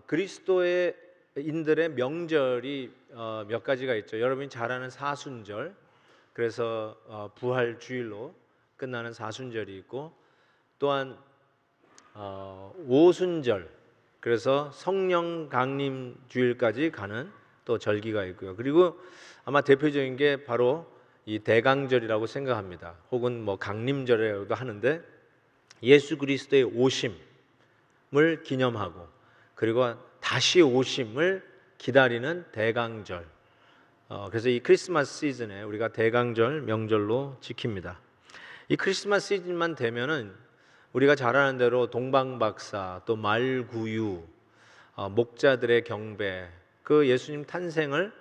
그리스도의 인들의 명절이 몇 가지가 있죠. 여러분이 잘 아는 사순절, 그래서 부활 주일로 끝나는 사순절이 있고, 또한 오순절, 그래서 성령 강림 주일까지 가는 또 절기가 있고요. 그리고 아마 대표적인 게 바로 이 대강절이라고 생각합니다. 혹은 뭐 강림절이라고도 하는데, 예수 그리스도의 오심을 기념하고 그리고 다시 오심을 기다리는 대강절. 그래서 이 크리스마스 시즌에 우리가 대강절 명절로 지킵니다. 이 크리스마스 시즌만 되면은 우리가 잘 아는 대로 동방박사, 또 말구유, 목자들의 경배, 그 예수님 탄생을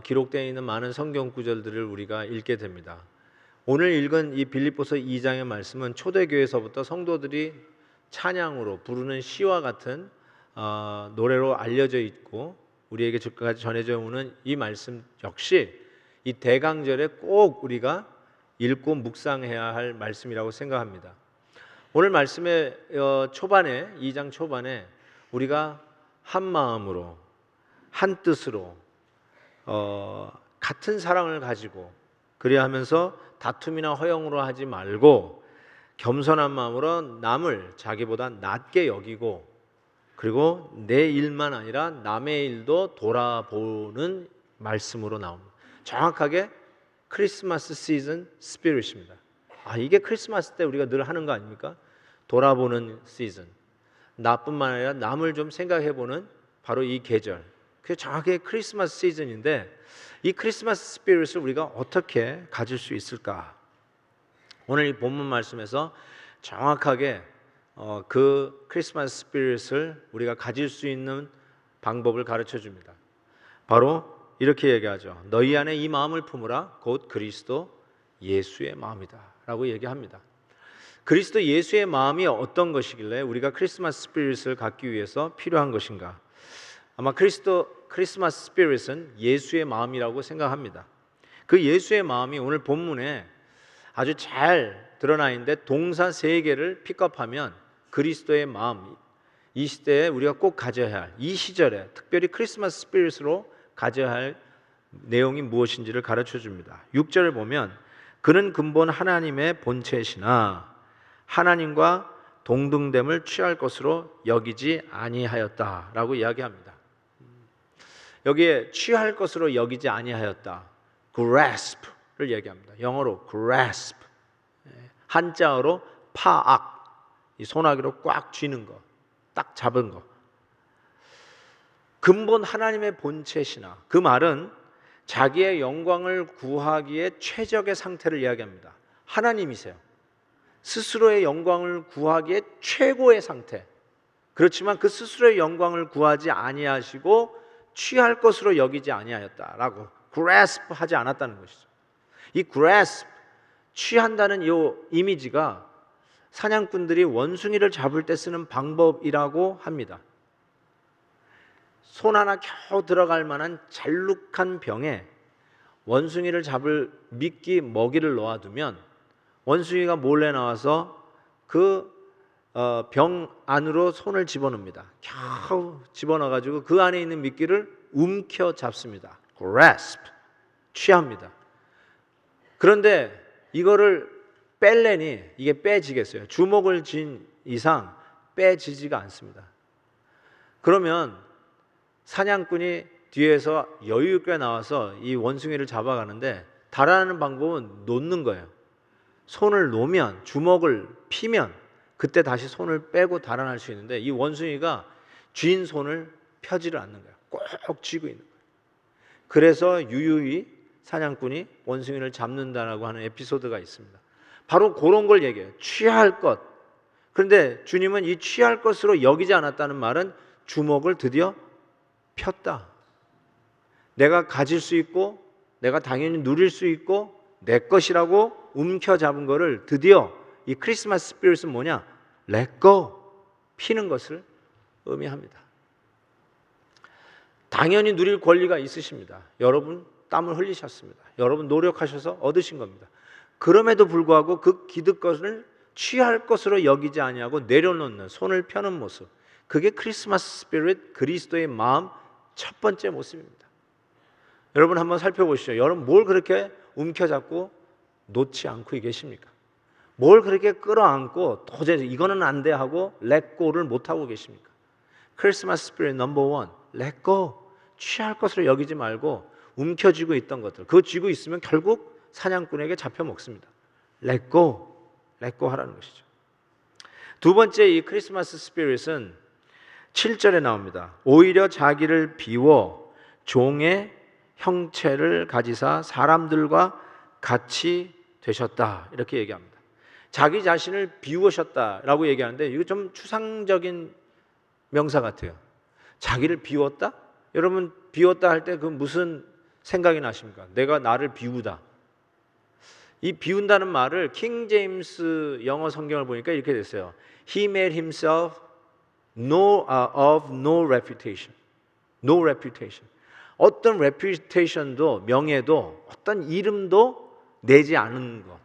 기록되어 있는 많은 성경 구절들을 우리가 읽게 됩니다. 오늘 읽은 이 빌립보서 2장의 말씀은 초대교회에서부터 성도들이 찬양으로 부르는 시와 같은 노래로 알려져 있고, 우리에게 지금까지 전해져 오는 이 말씀 역시 이 대강절에 꼭 우리가 읽고 묵상해야 할 말씀이라고 생각합니다. 오늘 말씀의 초반에, 2장 초반에 우리가 한 마음으로 한 뜻으로 같은 사랑을 가지고 그래야 하면서 다툼이나 허영으로 하지 말고 겸손한 마음으로 남을 자기보다 낮게 여기고, 그리고 내 일만 아니라 남의 일도 돌아보는 말씀으로 나옵니다. 정확하게 크리스마스 시즌 스피릿입니다. 이게 크리스마스 때 우리가 늘 하는 거 아닙니까? 돌아보는 시즌, 나뿐만 아니라 남을 좀 생각해보는 바로 이 계절, 그게 정확하게 크리스마스 시즌인데, 이 크리스마스 스피릿을 우리가 어떻게 가질 수 있을까? 오늘 이 본문 말씀에서 정확하게 그 크리스마스 스피릿을 우리가 가질 수 있는 방법을 가르쳐 줍니다. 바로 이렇게 얘기하죠. 너희 안에 이 마음을 품으라, 곧 그리스도 예수의 마음이다 라고 얘기합니다. 그리스도 예수의 마음이 어떤 것이길래 우리가 크리스마스 스피릿을 갖기 위해서 필요한 것인가? 아마 크리스마스 스피릿은 예수의 마음이라고 생각합니다. 그 예수의 마음이 오늘 본문에 아주 잘 드러나 있는데, 동사 3개를 픽업하면 그리스도의 마음, 이 시대에 우리가 꼭 가져야 할, 이 시절에 특별히 크리스마스 스피릿으로 가져야 할 내용이 무엇인지를 가르쳐 줍니다. 6절을 보면 그는 근본 하나님의 본체시나 하나님과 동등됨을 취할 것으로 여기지 아니하였다라고 이야기합니다. 여기에 취할 것으로 여기지 아니하였다, grasp를 얘기합니다. 영어로 grasp, 한자어로 파악, 이 소나기로 꽉 쥐는 거, 딱 잡은 거. 근본 하나님의 본체시나, 그 말은 자기의 영광을 구하기에 최적의 상태를 이야기합니다. 하나님이세요. 스스로의 영광을 구하기에 최고의 상태. 그렇지만 그 스스로의 영광을 구하지 아니하시고 취할 것으로 여기지 아니하였다라고, grasp 하지 않았다는 것이죠. 이 grasp, 취한다는 이 이미지가 사냥꾼들이 원숭이를 잡을 때 쓰는 방법이라고 합니다. 손 하나 겨우 들어갈 만한 잘룩한 병에 원숭이를 잡을 미끼, 먹이를 놓아두면 원숭이가 몰래 나와서 그 병 안으로 손을 집어넣습니다. 겨우 집어넣어가지고 그 안에 있는 미끼를 움켜 잡습니다. grasp, 취합니다. 그런데 이거를 뺄래니 이게 빼지겠어요? 주먹을 쥔 이상 빼지지가 않습니다. 그러면 사냥꾼이 뒤에서 여유 있게 나와서 이 원숭이를 잡아가는데, 달아나는 방법은 놓는 거예요. 손을 놓으면, 주먹을 피면 그때 다시 손을 빼고 달아날 수 있는데, 이 원숭이가 쥔 손을 펴지를 않는 거예요. 꼭 쥐고 있는 거예요. 그래서 유유히 사냥꾼이 원숭이를 잡는다라고 하는 에피소드가 있습니다. 바로 그런 걸 얘기해요. 취할 것. 그런데 주님은 이 취할 것으로 여기지 않았다는 말은 주먹을 드디어 폈다. 내가 가질 수 있고 내가 당연히 누릴 수 있고 내 것이라고 움켜잡은 거를 드디어, 이 크리스마스 스피릿은 뭐냐? let go, 피는 것을 의미합니다. 당연히 누릴 권리가 있으십니다. 여러분 땀을 흘리셨습니다. 여러분 노력하셔서 얻으신 겁니다. 그럼에도 불구하고 그 기득 것을 취할 것으로 여기지 아니하고 내려놓는, 손을 펴는 모습, 그게 크리스마스 스피릿, 그리스도의 마음 첫 번째 모습입니다. 여러분 한번 살펴보시죠. 여러분 뭘 그렇게 움켜잡고 놓지 않고 계십니까? 뭘 그렇게 끌어안고 도저히 이거는 안 돼 하고 렛고를 못하고 계십니까? 크리스마스 스피릿 넘버 원, 렛고. 취할 것으로 여기지 말고 움켜쥐고 있던 것들, 그거 쥐고 있으면 결국 사냥꾼에게 잡혀 먹습니다. 렛고 하라는 것이죠. 두 번째 이 크리스마스 스피릿은 7절에 나옵니다. 오히려 자기를 비워 종의 형체를 가지사 사람들과 같이 되셨다, 이렇게 얘기합니다. 자기 자신을 비우셨다라고 얘기하는데 이거 좀 추상적인 명사 같아요. 자기를 비웠다? 여러분 비웠다 할 때 그 무슨 생각이 나십니까? 내가 나를 비우다. 이 비운다는 말을 킹 제임스 영어 성경을 보니까 이렇게 됐어요. He made himself of no reputation. No reputation. 어떤 reputation도, 명예도, 어떤 이름도 내지 않은 것.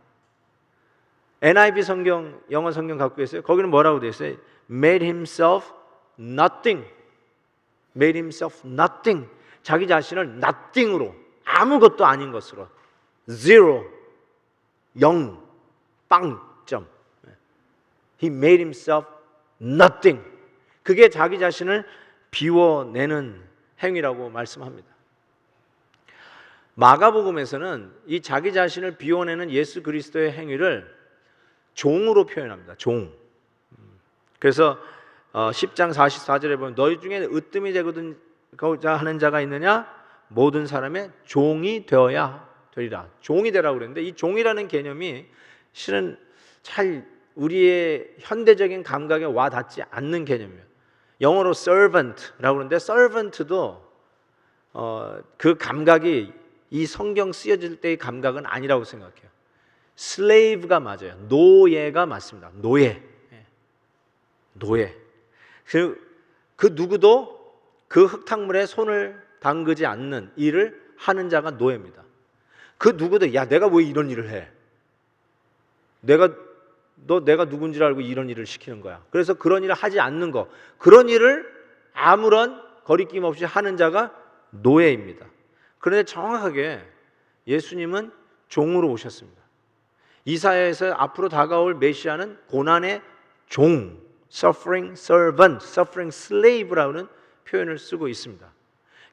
NIV 성경, 영어 성경 갖고 계세요? 거기는 뭐라고 되어 있어요? Made himself nothing. Made himself nothing. 자기 자신을 nothing으로, 아무것도 아닌 것으로, zero, 영, 빵점. He made himself nothing. 그게 자기 자신을 비워내는 행위라고 말씀합니다. 마가복음에서는 이 자기 자신을 비워내는 예수 그리스도의 행위를 종으로 표현합니다. 종. 그래서 10장 44절에 보면 너희 중에 으뜸이 되고자 하는 자가 있느냐? 모든 사람의 종이 되어야 되리라. 종이 되라고 그랬는데 이 종이라는 개념이 실은 잘 우리의 현대적인 감각에 와 닿지 않는 개념이에요. 영어로 servant라고 그러는데 servant도 그 감각이 이 성경 쓰여질 때의 감각은 아니라고 생각해요. slave가 맞아요. 노예가 맞습니다. 노예. 그 누구도 그 흙탕물에 손을 담그지 않는 일을 하는 자가 노예입니다. 그 누구도 야 내가 왜 이런 일을 해? 내가 누군지 알고 이런 일을 시키는 거야. 그래서 그런 일을 하지 않는 거, 그런 일을 아무런 거리낌 없이 하는 자가 노예입니다. 그런데 정확하게 예수님은 종으로 오셨습니다. 이사야에서 앞으로 다가올 메시아는 고난의 종, suffering servant, suffering slave라는 표현을 쓰고 있습니다.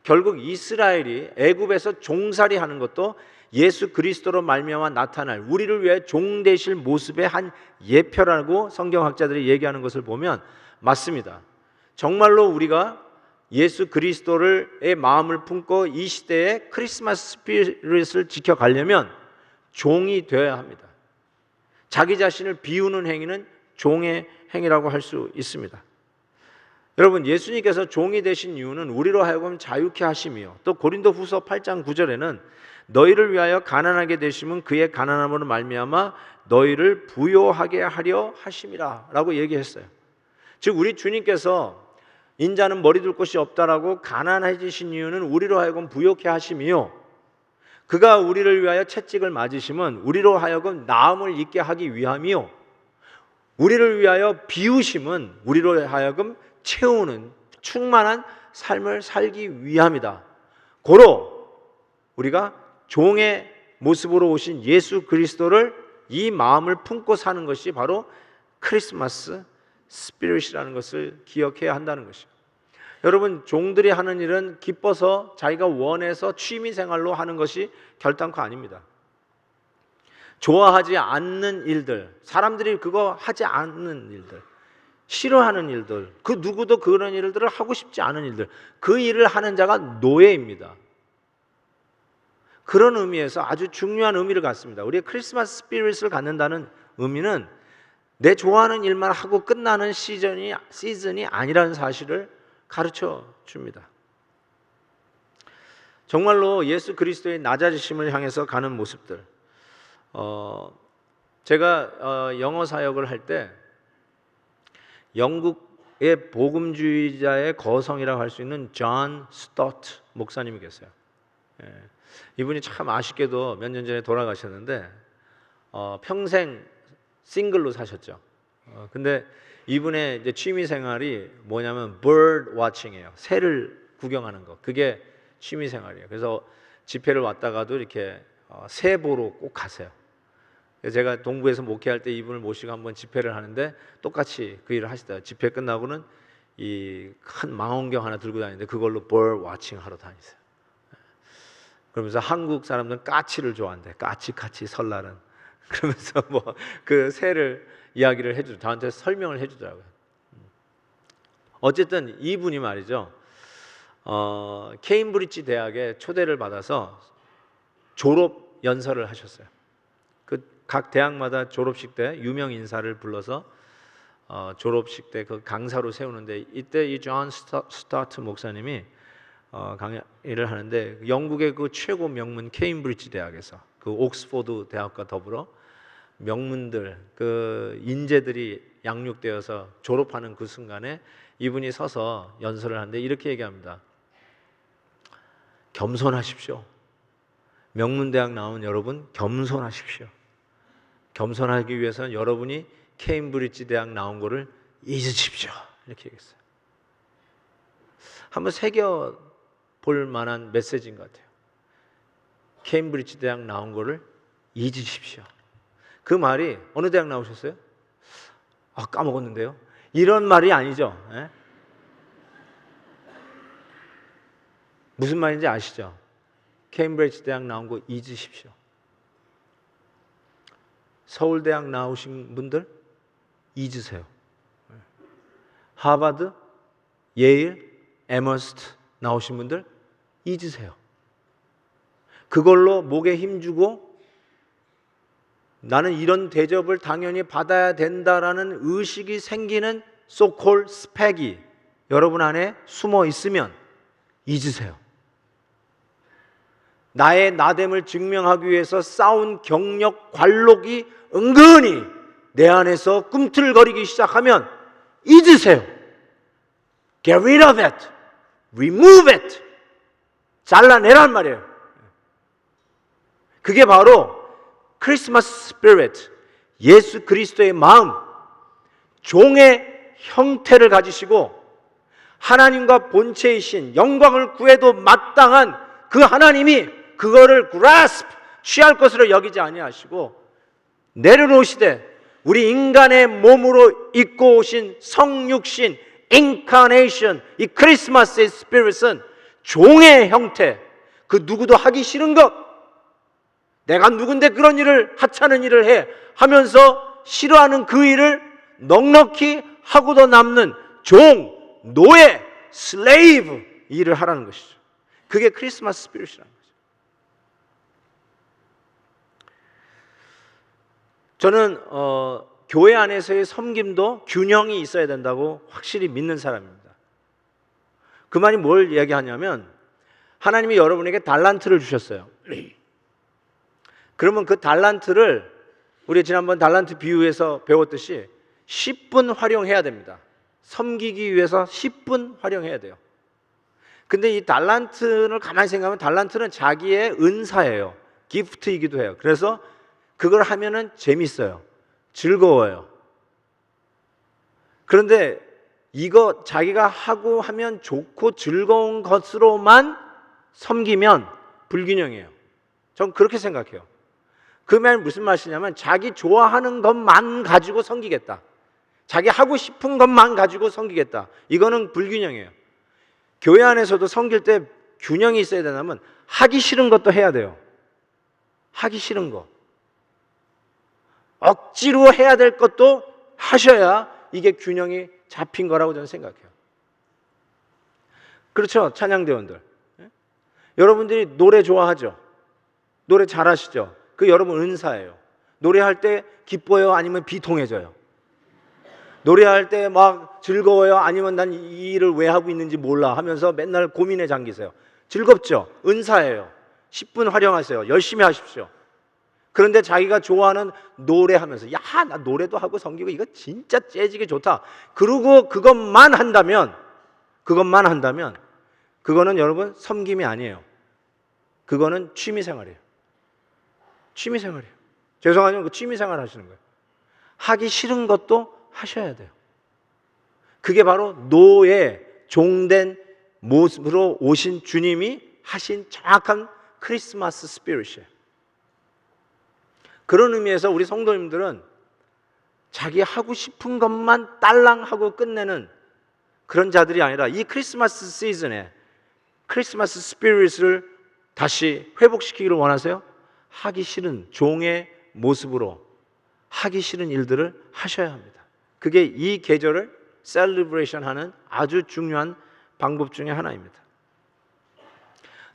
결국 이스라엘이 애굽에서 종살이하는 것도 예수 그리스도로 말미암아 나타날 우리를 위해 종 되실 모습의 한 예표라고 성경학자들이 얘기하는 것을 보면 맞습니다. 정말로 우리가 예수 그리스도의 마음을 품고 이 시대에 크리스마스 스피릿을 지켜가려면 종이 되어야 합니다. 자기 자신을 비우는 행위는 종의 행위라고 할 수 있습니다. 여러분 예수님께서 종이 되신 이유는 우리로 하여금 자유케 하심이요, 또 고린도후서 8장 9절에는 너희를 위하여 가난하게 되심은 그의 가난함으로 말미암아 너희를 부요하게 하려 하심이라 라고 얘기했어요. 즉 우리 주님께서 인자는 머리 둘 곳이 없다라고 가난해지신 이유는 우리로 하여금 부요케 하심이요, 그가 우리를 위하여 채찍을 맞으심은 우리로 하여금 나음을 입게 하기 위함이요, 우리를 위하여 비우심은 우리로 하여금 채우는 충만한 삶을 살기 위함이다. 고로 우리가 종의 모습으로 오신 예수 그리스도를 이 마음을 품고 사는 것이 바로 크리스마스 스피릿이라는 것을 기억해야 한다는 것이죠. 여러분 종들이 하는 일은 기뻐서 자기가 원해서 취미생활로 하는 것이 결단코 아닙니다. 좋아하지 않는 일들, 사람들이 그거 하지 않는 일들, 싫어하는 일들, 그 누구도 그런 일들을 하고 싶지 않은 일들, 그 일을 하는 자가 노예입니다. 그런 의미에서 아주 중요한 의미를 갖습니다. 우리의 크리스마스 스피릿을 갖는다는 의미는 내 좋아하는 일만 하고 끝나는 시즌이 아니라는 사실을 가르쳐 줍니다. 정말로 예수 그리스도의 낮아지심을 향해서 가는 모습들, 제가 영어 사역을 할 때 영국의 복음주의자의 거성이라고 할 수 있는 존 스토트 목사님이 계세요. 이분이 참 아쉽게도 몇 년 전에 돌아가셨는데 평생 싱글로 사셨죠. 근데 이분의 이제 취미 생활이 뭐냐면 bird watching이에요. 새를 구경하는 거. 그게 취미 생활이에요. 그래서 집회를 왔다가도 이렇게 새 보러 꼭 가세요. 제가 동부에서 목회할 때 이분을 모시고 한번 집회를 하는데 똑같이 그 일을 하시더라고요. 집회 끝나고는 이 큰 망원경 하나 들고 다니는데 그걸로 bird watching 하러 다니세요. 그러면서 한국 사람들은 까치를 좋아한대. 까치 설날은. 그러면서 뭐 그 새를 이야기를 해주죠. 저한테 설명을 해주더라고요. 어쨌든 이분이 말이죠. 케임브리지 대학에 초대를 받아서 졸업 연설을 하셨어요. 그 각 대학마다 졸업식 때 유명 인사를 불러서 졸업식 때 그 강사로 세우는데 이때 이 존 스타트 목사님이 강의를 하는데 영국의 그 최고 명문 케임브리지 대학에서 그 옥스포드 대학과 더불어 명문들 그 인재들이 양육되어서 졸업하는 그 순간에 이분이 서서 연설을 하는데 이렇게 얘기합니다. 겸손하십시오. 명문대학 나온 여러분 겸손하십시오. 겸손하기 위해서는 여러분이 케임브리지 대학 나온 거를 잊으십시오. 이렇게 얘기했어요. 한번 새겨볼 만한 메시지인 것 같아요. 케임브리지 대학 나온 거를 잊으십시오. 그 말이 어느 대학 나오셨어요? 까먹었는데요. 이런 말이 아니죠. 예? 무슨 말인지 아시죠? 케임브리지 대학 나온 거 잊으십시오. 서울대학 나오신 분들 잊으세요. 하버드, 예일, 에머스트 나오신 분들 잊으세요. 그걸로 목에 힘주고 나는 이런 대접을 당연히 받아야 된다라는 의식이 생기는 so-called 스펙이 여러분 안에 숨어 있으면 잊으세요. 나의 나됨을 증명하기 위해서 쌓은 경력, 관록이 은근히 내 안에서 꿈틀거리기 시작하면 잊으세요. Get rid of it. Remove it. 잘라내란 말이에요. 그게 바로 크리스마스 스피릿, 예수 그리스도의 마음, 종의 형태를 가지시고 하나님과 본체이신 영광을 구해도 마땅한 그 하나님이 그거를 grasp, 취할 것으로 여기지 아니하시고 내려놓으시되 우리 인간의 몸으로 입고 오신 성육신 incarnation, 이 크리스마스의 스피릿은 종의 형태, 그 누구도 하기 싫은 것, 내가 누군데 그런 일을 하찮은 일을 해 하면서 싫어하는 그 일을 넉넉히 하고도 남는 종, 노예, 슬레이브 일을 하라는 것이죠. 그게 크리스마스 스피릿이라는 거죠. 저는 교회 안에서의 섬김도 균형이 있어야 된다고 확실히 믿는 사람입니다. 그 말이 뭘 이야기하냐면 하나님이 여러분에게 달란트를 주셨어요. 그러면 그 달란트를 우리 지난번 달란트 비유에서 배웠듯이 10분 활용해야 됩니다. 섬기기 위해서 10분 활용해야 돼요. 근데 이 달란트를 가만히 생각하면 달란트는 자기의 은사예요. 기프트이기도 해요. 그래서 그걸 하면은 재밌어요. 즐거워요. 그런데 이거 자기가 하고 하면 좋고 즐거운 것으로만 섬기면 불균형이에요. 전 그렇게 생각해요. 그 말 무슨 말이냐면 자기 좋아하는 것만 가지고 섬기겠다. 자기 하고 싶은 것만 가지고 섬기겠다. 이거는 불균형이에요. 교회 안에서도 섬길 때 균형이 있어야 되냐면 하기 싫은 것도 해야 돼요. 하기 싫은 거. 억지로 해야 될 것도 하셔야 이게 균형이 잡힌 거라고 저는 생각해요. 그렇죠? 찬양대원들. 여러분들이 노래 좋아하죠? 노래 잘하시죠? 그 여러분 은사예요. 노래할 때 기뻐요? 아니면 비통해져요? 노래할 때 막 즐거워요? 아니면 난 이 일을 왜 하고 있는지 몰라 하면서 맨날 고민에 잠기세요? 즐겁죠? 은사예요. 10분 활용하세요. 열심히 하십시오. 그런데 자기가 좋아하는 노래하면서 야, 나 노래도 하고 섬기고 이거 진짜 재즈게 좋다. 그러고 그것만 한다면 그거는 여러분 섬김이 아니에요. 그거는 취미생활이에요. 죄송하지만 그 취미생활 하시는 거예요. 하기 싫은 것도 하셔야 돼요. 그게 바로 노예, 종된 모습으로 오신 주님이 하신 정확한 크리스마스 스피릿이에요. 그런 의미에서 우리 성도님들은 자기 하고 싶은 것만 딸랑하고 끝내는 그런 자들이 아니라 이 크리스마스 시즌에 크리스마스 스피릿을 다시 회복시키기를 원하세요? 하기 싫은 종의 모습으로 하기 싫은 일들을 하셔야 합니다. 그게 이 계절을 셀리브레이션 하는 아주 중요한 방법 중에 하나입니다.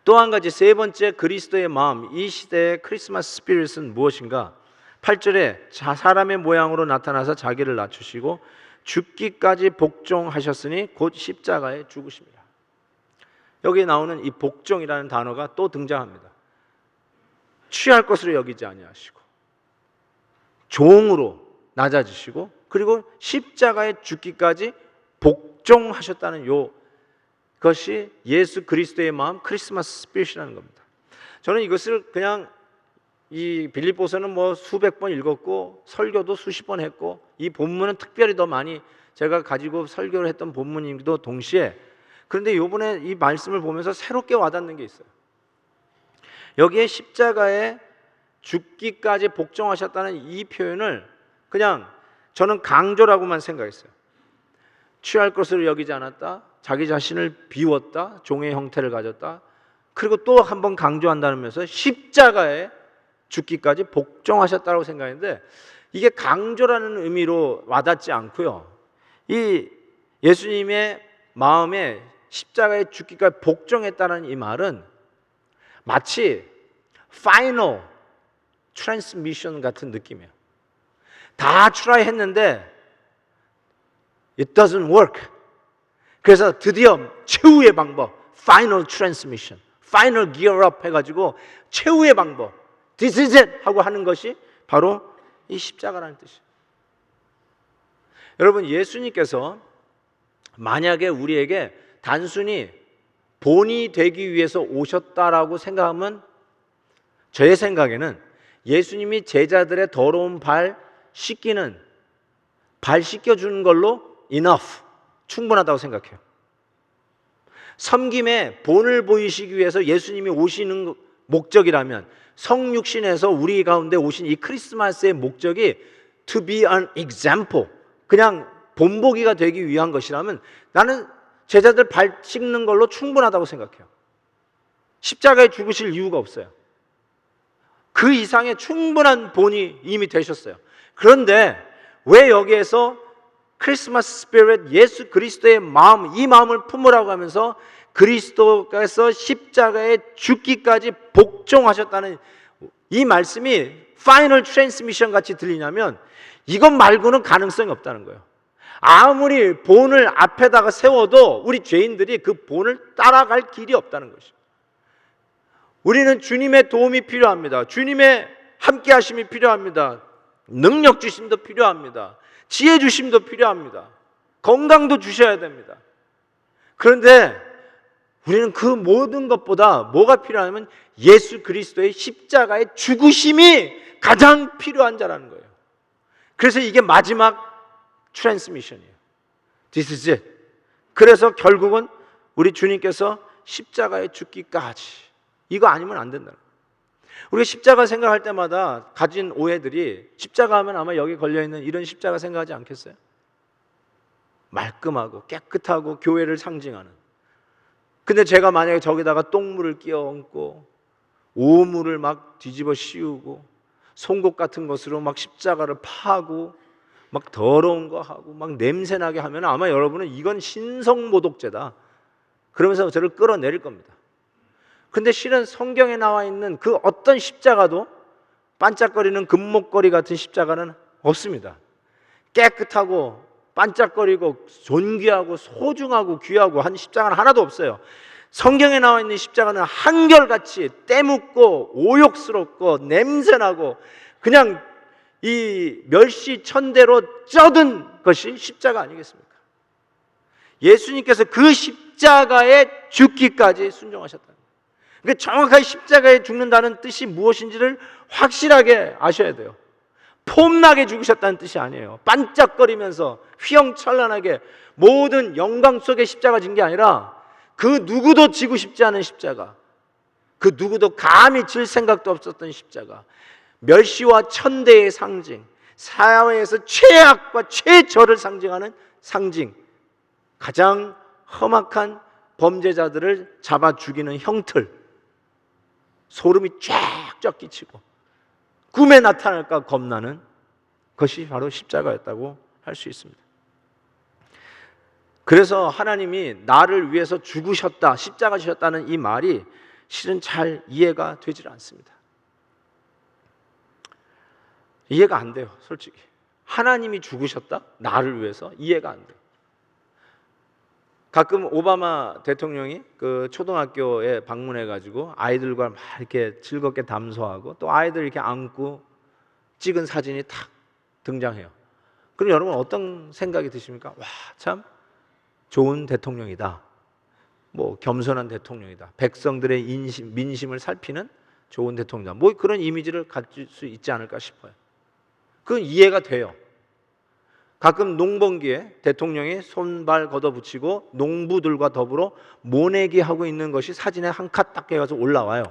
또 한 가지, 세 번째 그리스도의 마음, 이 시대의 크리스마스 스피릿은 무엇인가? 8절에 사람의 모양으로 나타나서 자기를 낮추시고 죽기까지 복종하셨으니 곧 십자가에 죽으십니다. 여기 나오는 이 복종이라는 단어가 또 등장합니다. 취할 것으로 여기지 아니하시고 종으로 낮아지시고 그리고 십자가에 죽기까지 복종하셨다는 것이 예수 그리스도의 마음, 크리스마스 스피릿이라는 겁니다. 저는 이것을 그냥 이 빌립보서는 뭐 수백 번 읽었고 설교도 수십 번 했고 이 본문은 특별히 더 많이 제가 가지고 설교를 했던 본문이기도 동시에, 그런데 이번에 이 말씀을 보면서 새롭게 와닿는 게 있어요. 여기에 십자가에 죽기까지 복종하셨다는 이 표현을 그냥 저는 강조라고만 생각했어요. 취할 것으로 여기지 않았다, 자기 자신을 비웠다, 종의 형태를 가졌다, 그리고 또 한 번 강조한다면서 십자가에 죽기까지 복종하셨다고 생각했는데, 이게 강조라는 의미로 와닿지 않고요, 이 예수님의 마음에 십자가에 죽기까지 복종했다는 이 말은 마치 파이널 트랜스미션 같은 느낌이에요. 다 트라이 했는데 it doesn't work. 그래서 드디어 최후의 방법, 파이널 트랜스미션, 파이널 기어업 해가지고 최후의 방법, this is it 하고 하는 것이 바로 이 십자가라는 뜻이에요. 여러분, 예수님께서 만약에 우리에게 단순히 본이 되기 위해서 오셨다라고 생각하면, 저의 생각에는 예수님이 제자들의 더러운 발 씻기는, 발 씻겨주는 걸로 enough, 충분하다고 생각해요. 섬김의 본을 보이시기 위해서 예수님이 오시는 목적이라면, 성육신에서 우리 가운데 오신 이 크리스마스의 목적이 to be an example, 그냥 본보기가 되기 위한 것이라면 나는 제자들 발 씻는 걸로 충분하다고 생각해요. 십자가에 죽으실 이유가 없어요. 그 이상의 충분한 본이 이미 되셨어요. 그런데 왜 여기에서 크리스마스 스피릿, 예수 그리스도의 마음, 이 마음을 품으라고 하면서 그리스도께서 십자가에 죽기까지 복종하셨다는 이 말씀이 파이널 트랜스미션 같이 들리냐면, 이것 말고는 가능성이 없다는 거예요. 아무리 본을 앞에다가 세워도 우리 죄인들이 그 본을 따라갈 길이 없다는 것이죠. 우리는 주님의 도움이 필요합니다. 주님의 함께 하심이 필요합니다. 능력 주심도 필요합니다. 지혜 주심도 필요합니다. 건강도 주셔야 됩니다. 그런데 우리는 그 모든 것보다 뭐가 필요하냐면 예수 그리스도의 십자가의 죽으심이 가장 필요한 자라는 거예요. 그래서 이게 마지막 트랜스미션이에요. This is it. 그래서 결국은 우리 주님께서 십자가에 죽기까지, 이거 아니면 안 된다. 우리가 십자가 생각할 때마다 가진 오해들이, 십자가 하면 아마 여기 걸려있는 이런 십자가 생각하지 않겠어요? 말끔하고 깨끗하고 교회를 상징하는. 근데 제가 만약에 저기다가 똥물을 끼워 얹고 오물을 막 뒤집어 씌우고 송곳 같은 것으로 막 십자가를 파고 막 더러운 거 하고 막 냄새나게 하면 아마 여러분은 이건 신성모독죄다 그러면서 저를 끌어내릴 겁니다. 근데 실은 성경에 나와 있는 그 어떤 십자가도 반짝거리는 금목걸이 같은 십자가는 없습니다. 깨끗하고 반짝거리고 존귀하고 소중하고 귀하고 한 십자가는 하나도 없어요. 성경에 나와 있는 십자가는 한결같이 때묻고 오욕스럽고 냄새나고 그냥 이 멸시천대로 쩌든 것이 십자가 아니겠습니까? 예수님께서 그 십자가에 죽기까지 순종하셨다. 그러니까 정확하게 십자가에 죽는다는 뜻이 무엇인지를 확실하게 아셔야 돼요. 폼나게 죽으셨다는 뜻이 아니에요. 반짝거리면서 휘황찬란하게 모든 영광 속에 십자가 진 게 아니라 그 누구도 지고 싶지 않은 십자가, 그 누구도 감히 질 생각도 없었던 십자가, 멸시와 천대의 상징, 사회에서 최악과 최저를 상징하는 상징, 가장 험악한 범죄자들을 잡아 죽이는 형틀, 소름이 쫙쫙 끼치고 꿈에 나타날까 겁나는 것이 바로 십자가였다고 할 수 있습니다. 그래서 하나님이 나를 위해서 죽으셨다, 십자가 지셨다는 이 말이 실은 잘 이해가 되질 않습니다. 이해가 안 돼요, 솔직히. 하나님이 죽으셨다? 나를 위해서? 이해가 안 돼요. 가끔 오바마 대통령이 그 초등학교에 방문해가지고 아이들과 막 이렇게 즐겁게 담소하고 또 아이들 이렇게 안고 찍은 사진이 탁 등장해요. 그럼 여러분 어떤 생각이 드십니까? 와, 참 좋은 대통령이다. 뭐 겸손한 대통령이다. 백성들의 민심을 살피는 좋은 대통령이다. 뭐 그런 이미지를 가질 수 있지 않을까 싶어요. 그건 이해가 돼요. 가끔 농번기에 대통령이 손발 걷어붙이고 농부들과 더불어 모내기 하고 있는 것이 사진에 한 컷 딱 해가지고 올라와요.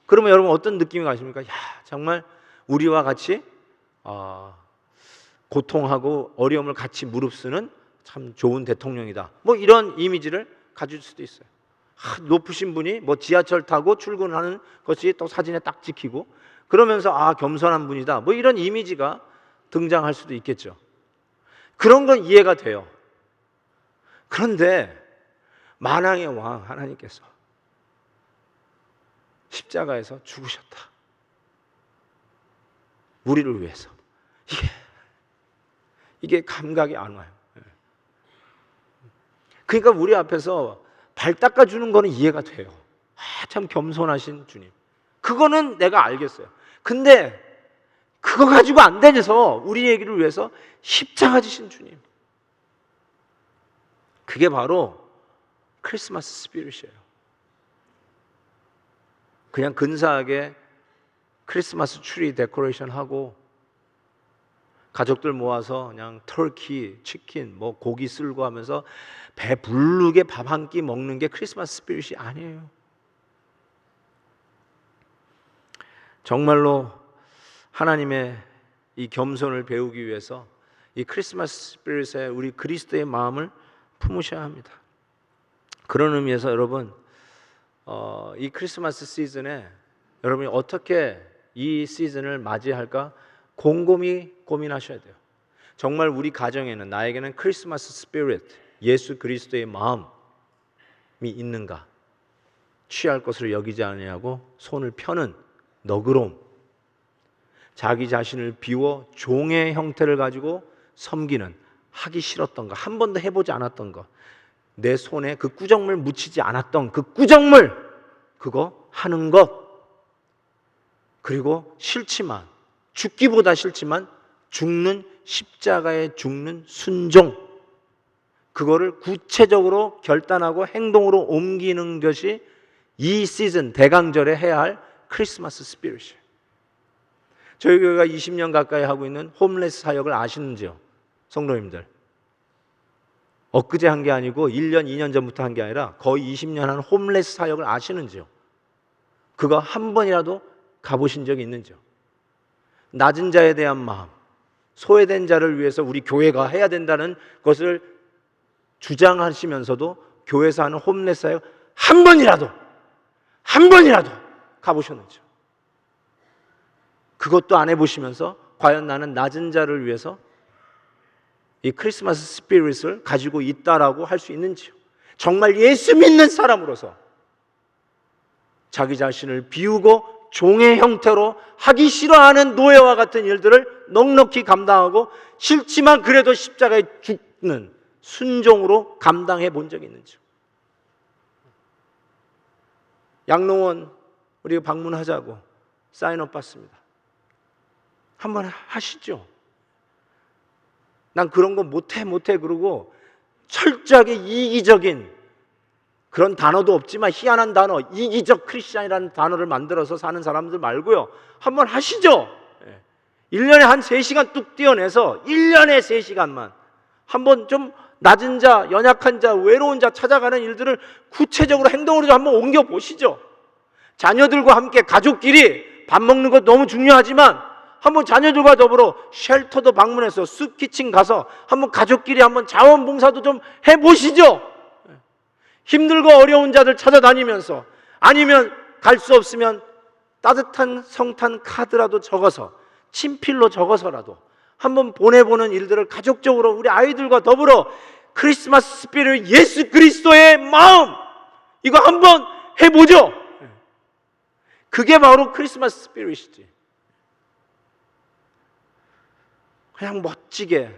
그러면 여러분 어떤 느낌이 가십니까? 야, 정말 우리와 같이 고통하고 어려움을 같이 무릅쓰는 참 좋은 대통령이다. 뭐 이런 이미지를 가질 수도 있어요. 높으신 분이 뭐 지하철 타고 출근하는 것이 또 사진에 딱 찍히고 그러면서 겸손한 분이다. 뭐 이런 이미지가 등장할 수도 있겠죠. 그런 건 이해가 돼요. 그런데 만왕의 왕 하나님께서 십자가에서 죽으셨다. 우리를 위해서. 이게 감각이 안 와요. 그러니까 우리 앞에서 발 닦아주는 거는 이해가 돼요. 참 겸손하신 주님. 그거는 내가 알겠어요. 근데 그거 가지고 안 되면서 우리 얘기를 위해서 십자가 지신 주님. 그게 바로 크리스마스 스피릿이에요. 그냥 근사하게 크리스마스 트리 데코레이션 하고 가족들 모아서 그냥 터키, 치킨, 뭐 고기 쓸고 하면서 배 부르게 밥 한 끼 먹는 게 크리스마스 스피릿이 아니에요. 정말로 하나님의 이 겸손을 배우기 위해서 이 크리스마스 스피릿에 우리 그리스도의 마음을 품으셔야 합니다. 그런 의미에서 여러분 이 크리스마스 시즌에 여러분이 어떻게 이 시즌을 맞이할까 곰곰이 고민하셔야 돼요. 정말 우리 가정에는 나에게는 크리스마스 스피릿, 예수 그리스도의 마음이 있는가? 취할 것으로 여기지 아니하고 손을 펴는 너그러움, 자기 자신을 비워 종의 형태를 가지고 섬기는, 하기 싫었던 거, 한 번도 해보지 않았던 거, 내 손에 그 꾸정물 묻히지 않았던 그 꾸정물, 그거 하는 것, 그리고 싫지만, 죽기보다 싫지만 죽는 십자가에 죽는 순종, 그거를 구체적으로 결단하고 행동으로 옮기는 것이 이 시즌 대강절에 해야 할 크리스마스 스피릿이에요. 저희 교회가 20년 가까이 하고 있는 홈레스 사역을 아시는지요? 성도님들, 엊그제 한 게 아니고 1년, 2년 전부터 한 게 아니라 거의 20년 한 홈레스 사역을 아시는지요? 그거 한 번이라도 가보신 적이 있는지요? 낮은 자에 대한 마음, 소외된 자를 위해서 우리 교회가 해야 된다는 것을 주장하시면서도 교회에서 하는 홈레스 사역 한 번이라도 가보셨는지요? 그것도 안 해보시면서 과연 나는 낮은 자를 위해서 이 크리스마스 스피릿을 가지고 있다라고 할 수 있는지요? 정말 예수 믿는 사람으로서 자기 자신을 비우고 종의 형태로 하기 싫어하는 노예와 같은 일들을 넉넉히 감당하고 싫지만 그래도 십자가에 죽는 순종으로 감당해 본 적이 있는지요? 양로원 우리가 방문하자고 사인업 받습니다. 한번 하시죠. 난 그런 거 못해 그러고 철저하게 이기적인 그런 단어도 없지만 희한한 단어, 이기적 크리스찬이라는 단어를 만들어서 사는 사람들 말고요. 한번 하시죠. 1년에 한 3시간 뚝 떼어내서 1년에 3시간만 한번 좀 낮은 자, 연약한 자, 외로운 자 찾아가는 일들을 구체적으로 행동으로 좀 한번 옮겨 보시죠. 자녀들과 함께 가족끼리 밥 먹는 것 너무 중요하지만 한번 자녀들과 더불어 쉘터도 방문해서 숲 키친 가서 한번 가족끼리 한번 자원봉사도 좀 해보시죠. 힘들고 어려운 자들 찾아다니면서, 아니면 갈 수 없으면 따뜻한 성탄 카드라도 적어서, 친필로 적어서라도 한번 보내보는 일들을 가족적으로 우리 아이들과 더불어 크리스마스 스피릿, 예수 그리스도의 마음, 이거 한번 해보죠. 그게 바로 크리스마스 스피릿이지. 그냥 멋지게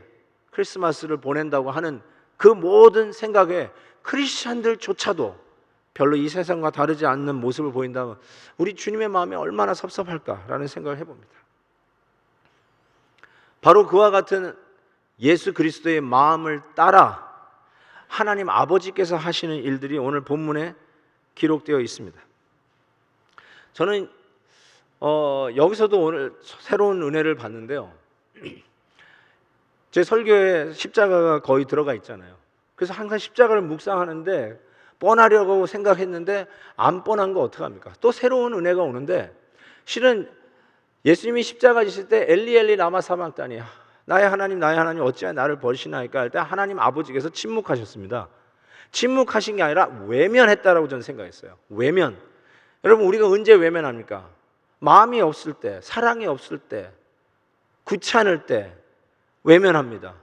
크리스마스를 보낸다고 하는 그 모든 생각에 크리스찬들조차도 별로 이 세상과 다르지 않는 모습을 보인다면 우리 주님의 마음이 얼마나 섭섭할까라는 생각을 해봅니다. 바로 그와 같은 예수 그리스도의 마음을 따라 하나님 아버지께서 하시는 일들이 오늘 본문에 기록되어 있습니다. 저는 여기서도 오늘 새로운 은혜를 봤는데요. 제 설교에 십자가가 거의 들어가 있잖아요. 그래서 항상 십자가를 묵상하는데 뻔하려고 생각했는데 안 뻔한 거 어떡합니까? 또 새로운 은혜가 오는데, 실은 예수님이 십자가 지실 때 엘리 엘리 라마 사박다니, 나의 하나님 어찌하여 나를 버리시나이까 할 때 하나님 아버지께서 침묵하셨습니다. 침묵하신 게 아니라 외면했다라고 저는 생각했어요. 외면. 여러분, 우리가 언제 외면합니까? 마음이 없을 때, 사랑이 없을 때, 귀찮을 때 외면합니다.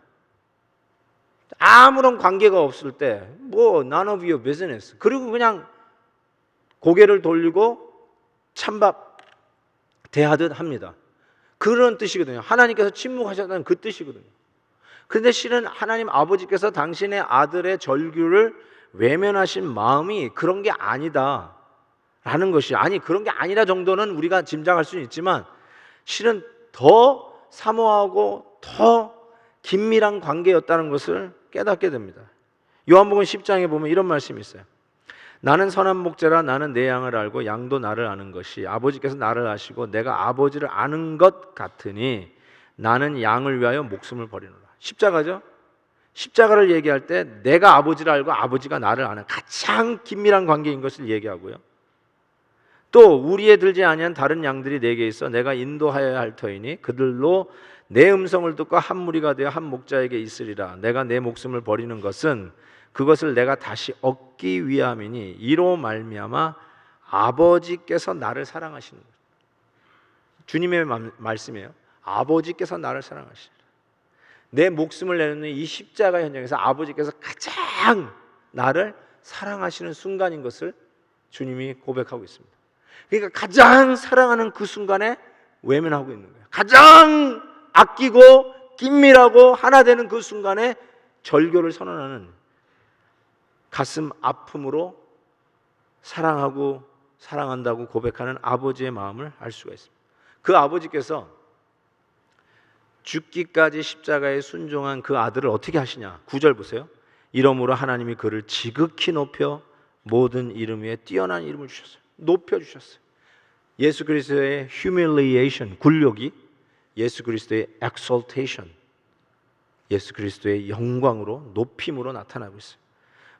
아무런 관계가 없을 때 none of your business, 그리고 그냥 고개를 돌리고 찬밥 대하듯 합니다. 그런 뜻이거든요. 하나님께서 침묵하셨다는 그 뜻이거든요. 그런데 실은 하나님 아버지께서 당신의 아들의 절규를 외면하신 마음이 그런 게 아니다 라는 것이, 아니 그런 게 아니라 정도는 우리가 짐작할 수는 있지만 실은 더 사모하고 더 긴밀한 관계였다는 것을 깨닫게 됩니다. 요한복음 10장에 보면 이런 말씀이 있어요. 나는 선한 목자라, 나는 내 양을 알고 양도 나를 아는 것이, 아버지께서 나를 아시고 내가 아버지를 아는 것 같으니 나는 양을 위하여 목숨을 버리노라. 십자가죠. 십자가를 얘기할 때 내가 아버지를 알고 아버지가 나를 아는 가장 긴밀한 관계인 것을 얘기하고요. 또 우리에 들지 아니한 다른 양들이 내게 있어 내가 인도하여야 할 터이니 그들로 내 음성을 듣고 한 무리가 되어 한 목자에게 있으리라. 내가 내 목숨을 버리는 것은 그것을 내가 다시 얻기 위함이니 이로 말미암아 아버지께서 나를 사랑하시는 것. 주님의 말씀이에요. 아버지께서 나를 사랑하시리라. 내 목숨을 내놓는 이 십자가 현장에서 아버지께서 가장 나를 사랑하시는 순간인 것을 주님이 고백하고 있습니다. 그러니까 가장 사랑하는 그 순간에 외면하고 있는 거예요. 가장 아끼고 긴밀하고 하나 되는 그 순간에 절교를 선언하는, 가슴 아픔으로 사랑하고 사랑한다고 고백하는 아버지의 마음을 알 수가 있습니다. 그 아버지께서 죽기까지 십자가에 순종한 그 아들을 어떻게 하시냐? 9절 보세요. 이러므로 하나님이 그를 지극히 높여 모든 이름 위에 뛰어난 이름을 주셨어요. 높여주셨어요. 예수 그리스도의 humiliation, 굴욕이 예수 그리스도의 exaltation, 예수 그리스도의 영광으로, 높임으로 나타나고 있어요.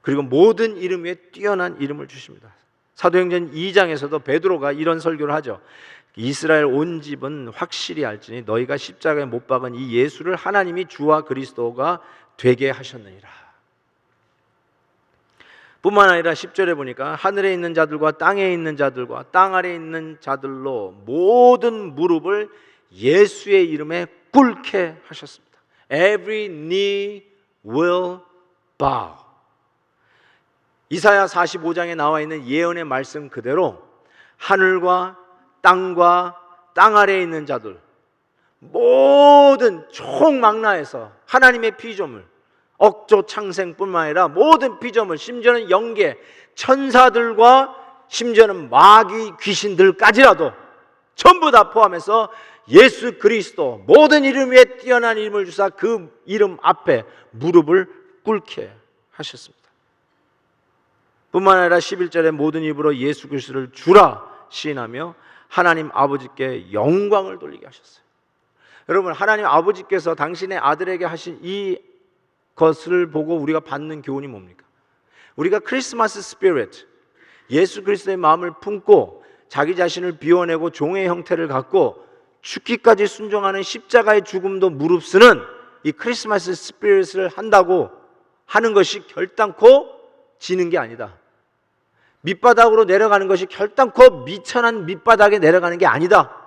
그리고 모든 이름 위에 뛰어난 이름을 주십니다. 사도행전 2장에서도 베드로가 이런 설교를 하죠. 이스라엘 온 집은 확실히 알지니 너희가 십자가에 못 박은 이 예수를 하나님이 주와 그리스도가 되게 하셨느니라. 뿐만 아니라 10절에 보니까 하늘에 있는 자들과 땅에 있는 자들과 땅 아래에 있는 자들로 모든 무릎을 예수의 이름에 꿇게 하셨습니다. Every knee will bow. 이사야 45장에 나와 있는 예언의 말씀 그대로 하늘과 땅과 땅 아래에 있는 자들, 모든 총망라에서 하나님의 피조물, 억조 창생뿐만 아니라 모든 피조물, 심지어는 영계, 천사들과 심지어는 마귀 귀신들까지라도 전부 다 포함해서 예수 그리스도 모든 이름 위에 뛰어난 이름을 주사 그 이름 앞에 무릎을 꿇게 하셨습니다. 뿐만 아니라 11절에 모든 입으로 예수 그리스도를 주라 시인하며 하나님 아버지께 영광을 돌리게 하셨어요. 여러분, 하나님 아버지께서 당신의 아들에게 하신 이 것을 보고 우리가 받는 교훈이 뭡니까? 우리가 크리스마스 스피릿, 예수 그리스도의 마음을 품고 자기 자신을 비워내고 종의 형태를 갖고 죽기까지 순종하는 십자가의 죽음도 무릅쓰는 이 크리스마스 스피릿을 한다고 하는 것이 결단코 지는 게 아니다. 밑바닥으로 내려가는 것이 결단코 미천한 밑바닥에 내려가는 게 아니다.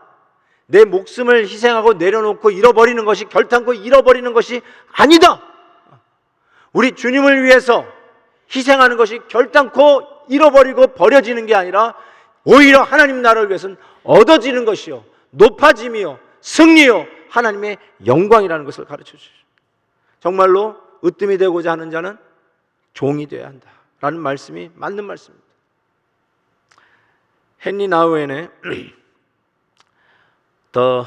내 목숨을 희생하고 내려놓고 잃어버리는 것이 결단코 잃어버리는 것이 아니다. 우리 주님을 위해서 희생하는 것이 결단코 잃어버리고 버려지는 게 아니라 오히려 하나님 나라를 위해서는 얻어지는 것이요, 높아짐이요, 승리요, 하나님의 영광이라는 것을 가르쳐 주시죠. 정말로 으뜸이 되고자 하는 자는 종이 되어야 한다라는 말씀이 맞는 말씀입니다. 헨리 나우엔의 The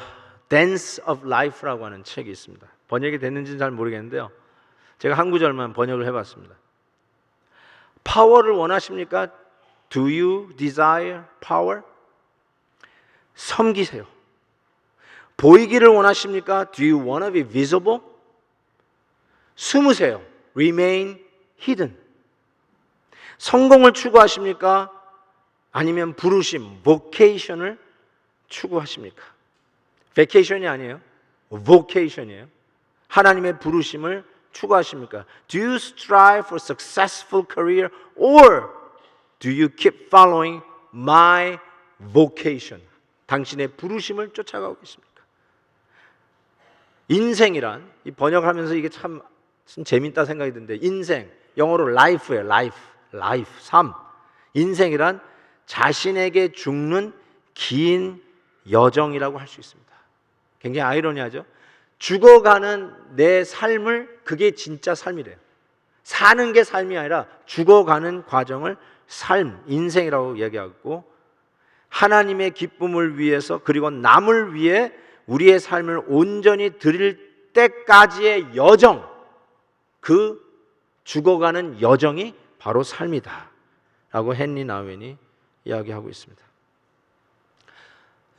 Dance of Life라고 하는 책이 있습니다. 번역이 됐는지는 잘 모르겠는데요, 제가 한 구절만 번역을 해봤습니다. 파워를 원하십니까? Do you desire power? 섬기세요. 보이기를 원하십니까? Do you want to be visible? 숨으세요. Remain hidden. 성공을 추구하십니까? 아니면 부르심, vocation을 추구하십니까? vacation이 아니에요. vocation이에요. 하나님의 부르심을 추구하십니까? Do you strive for successful career or do you keep following my vocation? 당신의 부르심을 쫓아가고 계십니까? 인생이란, 이 번역하면서 이게 참 재밌다 생각이 드는데, 인생, 영어로 life예요. life, 삶. 인생이란 자신에게 죽는 긴 여정이라고 할 수 있습니다. 굉장히 아이러니하죠? 죽어가는 내 삶을, 그게 진짜 삶이래요. 사는 게 삶이 아니라 죽어가는 과정을 삶, 인생이라고 얘기하고, 하나님의 기쁨을 위해서 그리고 남을 위해 우리의 삶을 온전히 드릴 때까지의 여정, 그 죽어가는 여정이 바로 삶이다 라고 헨리 나우엔이 이야기하고 있습니다.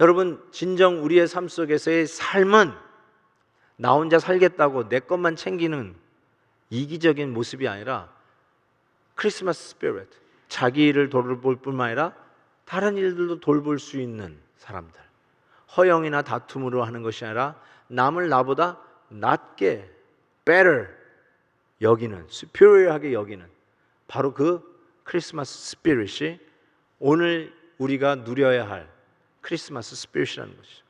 여러분, 진정 우리의 삶 속에서의 삶은 나 혼자 살겠다고 내 것만 챙기는 이기적인 모습이 아니라 크리스마스 스피릿, 자기 일을 돌볼 뿐만 아니라 다른 일들도 돌볼 수 있는 사람들, 허영이나 다툼으로 하는 것이 아니라 남을 나보다 낮게, better 여기는, superior하게 여기는 바로 그 크리스마스 스피릿이 오늘 우리가 누려야 할 크리스마스 스피릿이라는 것이죠.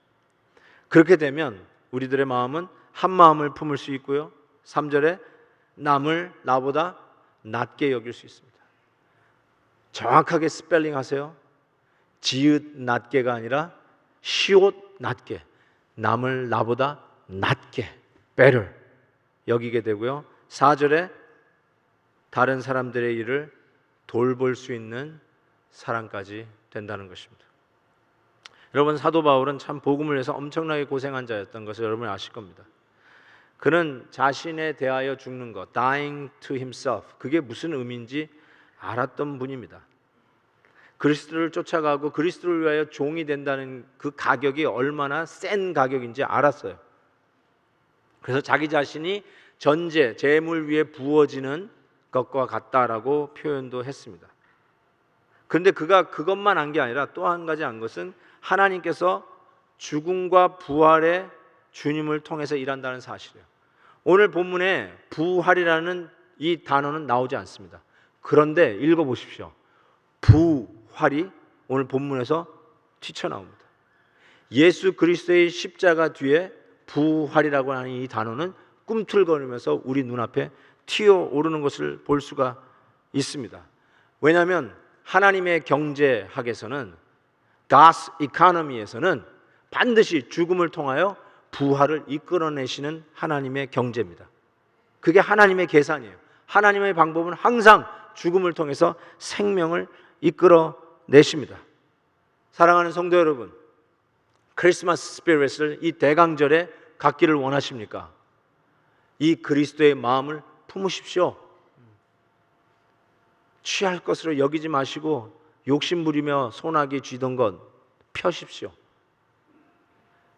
그렇게 되면 우리들의 마음은 한 마음을 품을 수 있고요, 3절에 남을 나보다 낮게 여길 수 있습니다. 정확하게 스펠링 하세요. 지읒 낮게가 아니라 시옷 낮게, 남을 나보다 낮게, better 여기게 되고요, 4절에 다른 사람들의 일을 돌볼 수 있는 사람까지 된다는 것입니다. 여러분, 사도 바울은 참 복음을 위해서 엄청나게 고생한 자였던 것을 여러분 아실 겁니다. 그는 자신에 대하여 죽는 것, dying to himself, 그게 무슨 의미인지 알았던 분입니다. 그리스도를 쫓아가고 그리스도를 위하여 종이 된다는 그 가격이 얼마나 센 가격인지 알았어요. 그래서 자기 자신이 전제, 재물 위에 부어지는 것과 같다라고 표현도 했습니다. 그런데 그가 그것만 한 게 아니라 또 한 가지 한 것은 하나님께서 죽음과 부활의 주님을 통해서 일한다는 사실이에요. 오늘 본문에 부활이라는 이 단어는 나오지 않습니다. 그런데 읽어보십시오. 부활이 오늘 본문에서 튀쳐나옵니다. 예수 그리스도의 십자가 뒤에 부활이라고 하는 이 단어는 꿈틀거리면서 우리 눈앞에 튀어오르는 것을 볼 수가 있습니다. 왜냐하면 하나님의 경제학에서는, God's economy에서는 반드시 죽음을 통하여 부활을 이끌어내시는 하나님의 경제입니다. 그게 하나님의 계산이에요. 하나님의 방법은 항상 죽음을 통해서 생명을 이끌어내십니다. 사랑하는 성도 여러분, 크리스마스 스피릿을 이 대강절에 갖기를 원하십니까? 이 그리스도의 마음을 품으십시오. 취할 것으로 여기지 마시고 욕심부리며 손아귀 쥐던 것 펴십시오.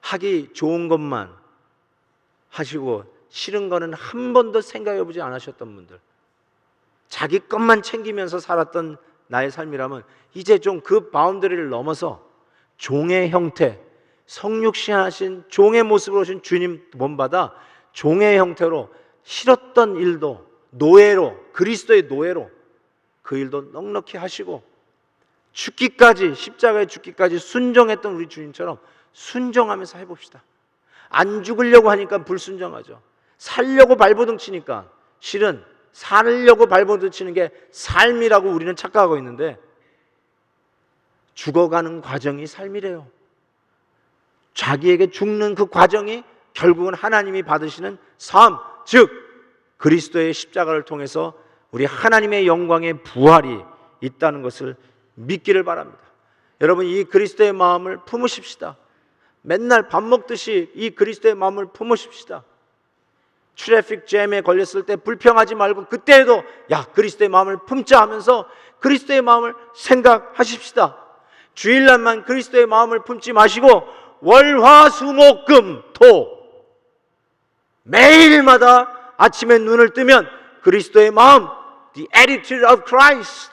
하기 좋은 것만, 하시고 싫은 거는 한 번도 생각해 보지 않으셨던 분들, 자기 것만 챙기면서 살았던 나의 삶이라면 이제 좀 그 바운더리를 넘어서 종의 형태, 성육신하신 종의 모습으로 오신 주님 본받아 종의 형태로 싫었던 일도 노예로, 그리스도의 노예로 그 일도 넉넉히 하시고 죽기까지, 십자가에 죽기까지 순종했던 우리 주님처럼 순종하면서 해봅시다. 안 죽으려고 하니까 불순종하죠. 살려고 발버둥 치니까, 실은 살려고 발버둥 치는 게 삶이라고 우리는 착각하고 있는데 죽어가는 과정이 삶이래요. 자기에게 죽는 그 과정이 결국은 하나님이 받으시는 삶, 즉 그리스도의 십자가를 통해서 우리 하나님의 영광의 부활이 있다는 것을 믿기를 바랍니다. 여러분, 이 그리스도의 마음을 품으십시다. 맨날 밥 먹듯이 이 그리스도의 마음을 품으십시다. 트래픽 잼에 걸렸을 때 불평하지 말고 그때에도 야, 그리스도의 마음을 품자 하면서 그리스도의 마음을 생각하십시다. 주일날만 그리스도의 마음을 품지 마시고 월화수목금토 매일마다 아침에 눈을 뜨면 그리스도의 마음, the attitude of Christ,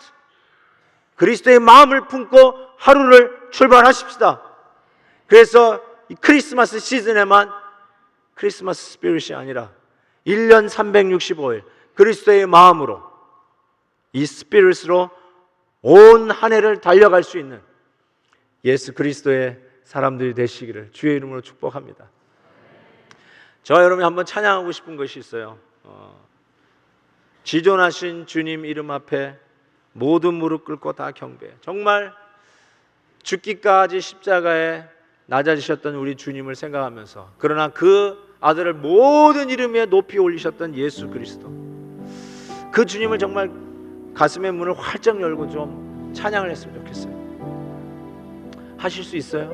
그리스도의 마음을 품고 하루를 출발하십시다. 그래서 이 크리스마스 시즌에만 크리스마스 스피릿이 아니라 1년 365일 그리스도의 마음으로, 이 스피릿으로 온 한 해를 달려갈 수 있는 예수 그리스도의 사람들이 되시기를 주의 이름으로 축복합니다. 저 여러분이 한번 찬양하고 싶은 것이 있어요. 지존하신 주님 이름 앞에 모든 무릎 꿇고 다 경배해. 정말 죽기까지 십자가에 낮아지셨던 우리 주님을 생각하면서, 그러나 그 아들을 모든 이름 위에 높이 올리셨던 예수 그리스도, 그 주님을 정말 가슴의 문을 활짝 열고 좀 찬양을 했으면 좋겠어요. 하실 수 있어요?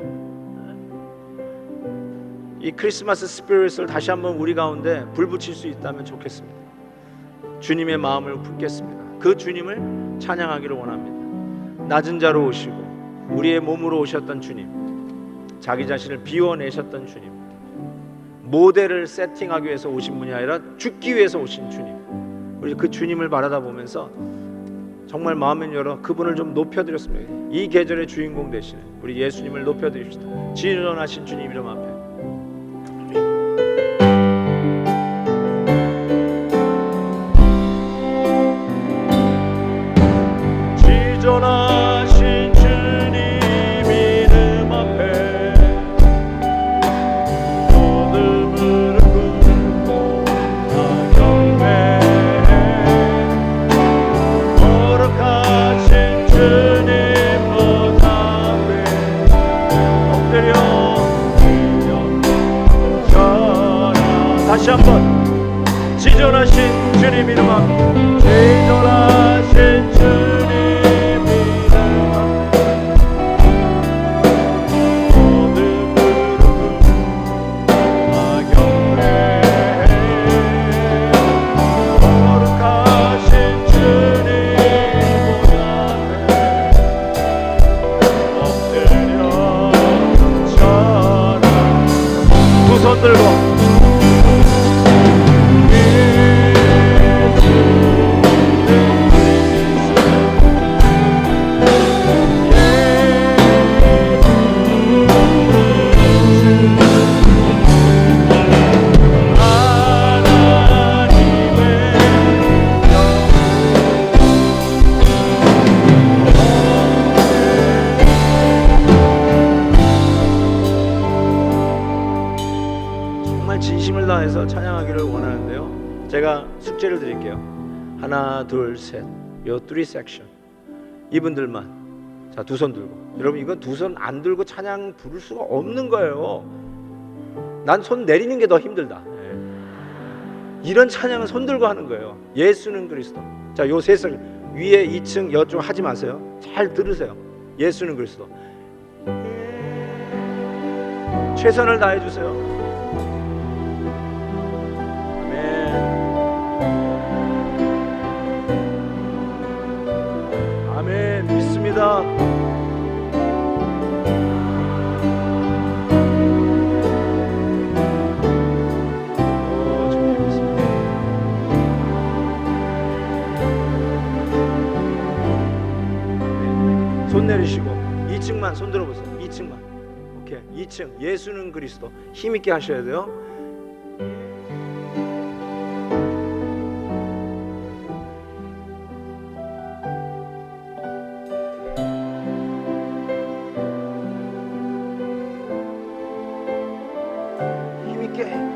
이 크리스마스 스피릿을 다시 한번 우리 가운데 불 붙일 수 있다면 좋겠습니다. 주님의 마음을 품겠습니다. 그 주님을 찬양하기를 원합니다. 낮은 자로 오시고 우리의 몸으로 오셨던 주님, 자기 자신을 비워내셨던 주님, 모델을 세팅하기 위해서 오신 분이 아니라 죽기 위해서 오신 주님, 우리 그 주님을 바라다 보면서 정말 마음을 열어 그분을 좀 높여드렸습니다. 이 계절의 주인공 되시는 우리 예수님을 높여드립시다. 지존하신 주님 이름 앞에 지존하신 주님 이름 앞에 모든 무릎 꿇고 다 경배해. 거룩하신 주님 보좌에 엎드려 기념하라. 다시 한번 지존하신 주님 이름 앞에, 지존하신 주님 손 들고 진심을 다해서 찬양하기를 원하는데요, 제가 숙제를 드릴게요. 하나, 둘, 셋, 요 3 섹션 이분들만, 자, 두 손 들고. 여러분, 이건 두 손 안 들고 찬양 부를 수가 없는 거예요. 난 손 내리는 게 더 힘들다. 이런 찬양은 손 들고 하는 거예요. 예수는 그리스도. 자, 요 셋을 위에 2층 여쪽 하지 마세요. 잘 들으세요. 예수는 그리스도. 최선을 다해 주세요. 아멘. 믿습니다. 손 내리시고 2층만 손 들어보세요. 2층만. 오케이. 2층 예수는 그리스도 힘있게 하셔야 돼요. 힘있게.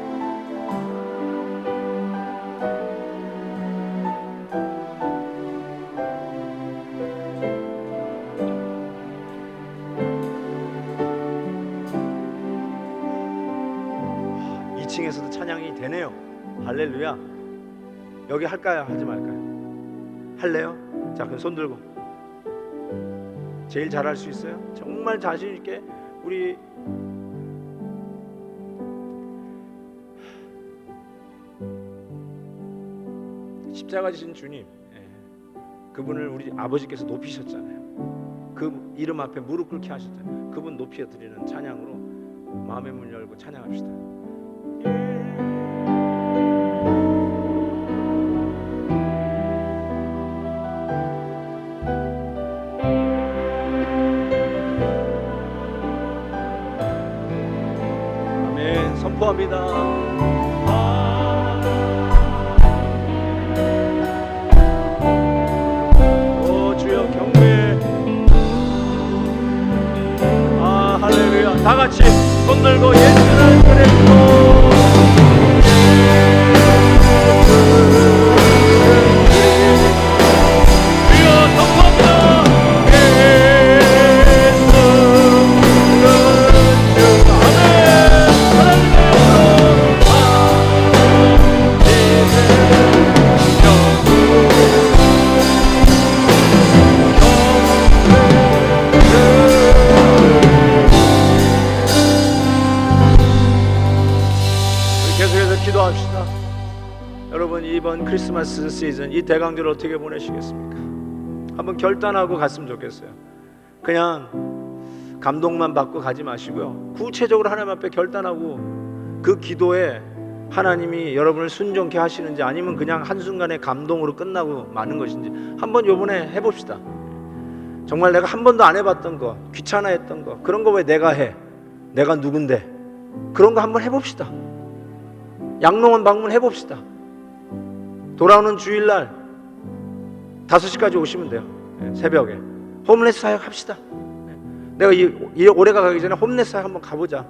층에서도 찬양이 되네요. 할렐루야. 여기 할까요? 하지 말까요? 할래요? 자, 그럼 손 들고. 제일 잘할 수 있어요? 정말 자신 있게 우리 십자가 지신 주님, 그분을 우리 아버지께서 높이셨잖아요. 그 이름 앞에 무릎 꿇게 하셨잖아요. 그분 높여 드리는 찬양으로 마음의 문 열고 찬양합시다. 아멘. 선포합니다. 오 주여 경배. 할렐루야. 다 같이 손 들고 예수를 그리스도. 기도합시다. 여러분 이번 크리스마스 시즌 이 대강절 어떻게 보내시겠습니까? 한번 결단하고 갔으면 좋겠어요. 그냥 감동만 받고 가지 마시고요. 구체적으로 하나님 앞에 결단하고 그 기도에 하나님이 여러분을 순종케 하시는지 아니면 그냥 한순간의 감동으로 끝나고 마는 것인지 한번 요번에 해봅시다. 정말 내가 한 번도 안 해봤던 거, 귀찮아했던 거, 그런 거 왜 내가 해? 내가 누군데? 그런 거 한번 해봅시다. 양로원 방문해봅시다. 돌아오는 주일날 5시까지 오시면 돼요. 새벽에 홈레스 사역 합시다. 내가 이 올해가 가기 전에 홈레스 사역 한번 가보자.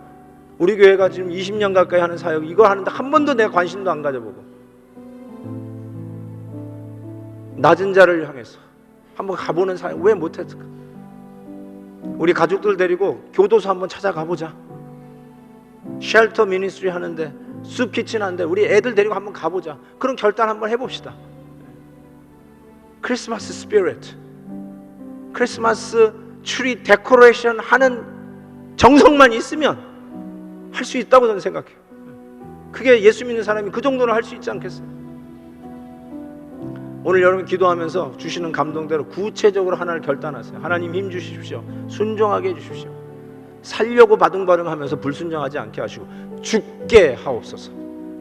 우리 교회가 지금 20년 가까이 하는 사역 이거 하는데 한 번도 내가 관심도 안 가져보고 낮은 자를 향해서 한번 가보는 사역 왜 못했을까? 우리 가족들 데리고 교도소 한번 찾아가보자. 쉘터 미니스트리 하는데 숲 키친 한데 우리 애들 데리고 한번 가보자. 그런 결단 한번 해봅시다. 크리스마스 스피릿, 크리스마스 트리 데코레이션 하는 정성만 있으면 할 수 있다고 저는 생각해요. 그게 예수 믿는 사람이 그 정도는 할 수 있지 않겠어요? 오늘 여러분 기도하면서 주시는 감동대로 구체적으로 하나를 결단하세요. 하나님 힘 주십시오. 순종하게 해주십시오. 살려고 바둥바둥하면서 불순종하지 않게 하시고 죽게 하옵소서.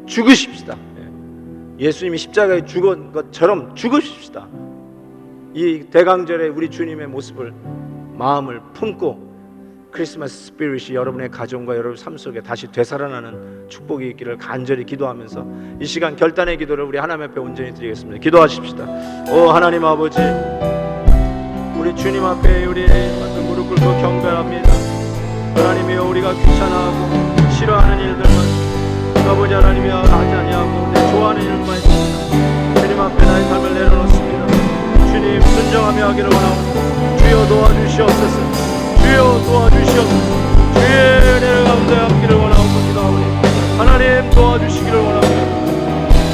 죽으십시다. 예수님이 십자가에 죽은 것처럼 죽으십시다. 이 대강절에 우리 주님의 모습을 마음을 품고 크리스마스 스피릿이 여러분의 가정과 여러분 삶 속에 다시 되살아나는 축복이 있기를 간절히 기도하면서 이 시간 결단의 기도를 우리 하나님 앞에 온전히 드리겠습니다. 기도하십시다. 오 하나님 아버지, 우리 주님 앞에 우리 무릎 꿇고 경배합니다. 하나님이여, 우리가 귀찮아하고 싫어하는 일들만 아버지 하나님이여 하지 아니하고 내 좋아하는 일만 있습니다. 주님 앞에 나의 삶을 내려놓습니다. 주님 순종하며 하기를 원하옵니다. 주여 도와주시옵소서. 주여 도와주시옵소서. 주의 은혜 가운데 함기를 원하옵니다. 하나님 도와주시기를 원합니다.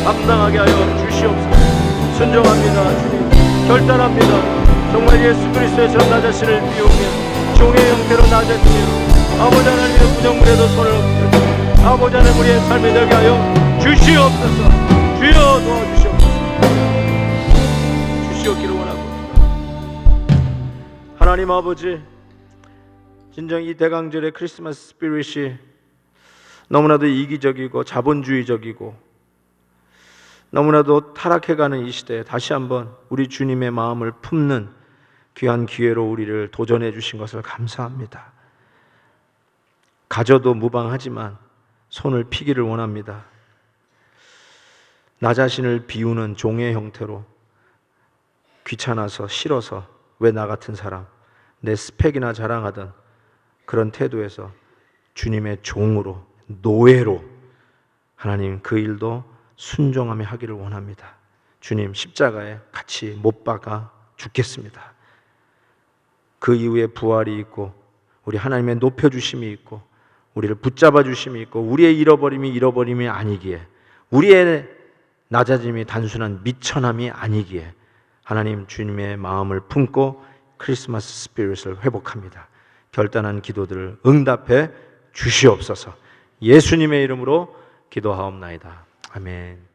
감당하게 하여 주시옵소서. 순종합니다. 주님 결단합니다. 정말 예수 그리스도의처럼 나 자신을 비우며 종의 형태로 낮아지며 아버지 하나님의 부정물에도 손을 얹고 아버지 하나님 우리의 삶에 되게 하여 주시옵소서. 주여 도와주시옵소서. 주시옵기를 원합니다. 하나님 아버지, 진정 이 대강절의 크리스마스 스피릿이 너무나도 이기적이고 자본주의적이고 너무나도 타락해가는 이 시대에 다시 한번 우리 주님의 마음을 품는 귀한 기회로 우리를 도전해 주신 것을 감사합니다. 가져도 무방하지만 손을 피기를 원합니다. 나 자신을 비우는 종의 형태로 귀찮아서 싫어서 왜 나 같은 사람, 내 스펙이나 자랑하던 그런 태도에서 주님의 종으로, 노예로 하나님 그 일도 순종하며 하기를 원합니다. 주님 십자가에 같이 못 박아 죽겠습니다. 그 이후에 부활이 있고 우리 하나님의 높여주심이 있고 우리를 붙잡아 주심이 있고 우리의 잃어버림이 아니기에, 우리의 낮아짐이 단순한 미천함이 아니기에 하나님 주님의 마음을 품고 크리스마스 스피릿을 회복합니다. 결단한 기도들을 응답해 주시옵소서. 예수님의 이름으로 기도하옵나이다. 아멘.